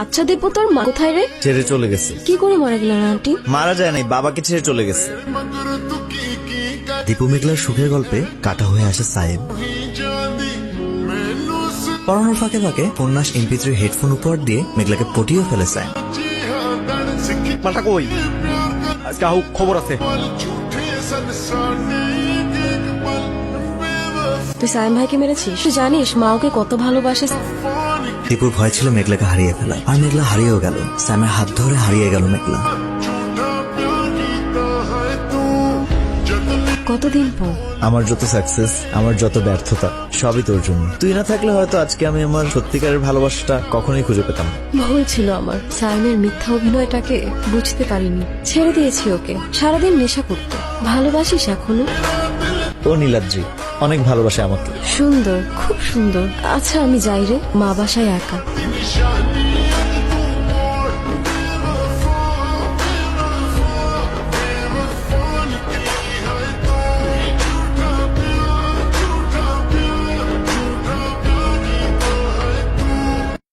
আচ্ছা দীপু, তোর মা কোথায় রে? ছেড়ে চলে গেছে। কি করে মারা গেল আন্টি? মারা যায় নাই, বাবাকে ছেড়ে চলে গেছে। দীপু মেঘলার সুখের গল্পে কাটা হয়ে আসে সাহেব। পড়ানোর ফাঁকে ফাঁকে উপন্যাস MP3 হেডফোন উপর দিয়ে মেঘলাকে পটিয়ে ফেলে সাহেব। মাথা কই? আজকে আহুক খবর আছে। তুই সায়েম ভাইকে মেরেছিস? তুই জানিস মা ওকে কত ভালোবাসে? দীপুর ভয় ছিল মেঘলাকে হারিয়ে ফেলা, আর মেঘলা হারিয়েও গেল। স্যামের হাত ধরে হারিয়ে গেল মেঘলা। কতদিন পর? আমার যত সাকসেস, আমার যত ব্যর্থতা, সবই তোর জন্য। তুই না থাকলে হয়তো আজকে আমি আমার সত্যিকারের ভালোবাসাটা কখনোই খুঁজে পেতাম না। ভুল ছিল আমার, সায়েমের মিথ্যা অভিনয়টাকে বুঝতে পারিনি। ছেড়ে দিয়েছি ওকে, সারাদিন নেশা করতে। ভালোবাসিস এখনো? ও নীলাদ্রি অনেক ভালোবাসে আমাকে। সুন্দর, খুব সুন্দর। আচ্ছা আমি যাই রে, মা বাসায় একা।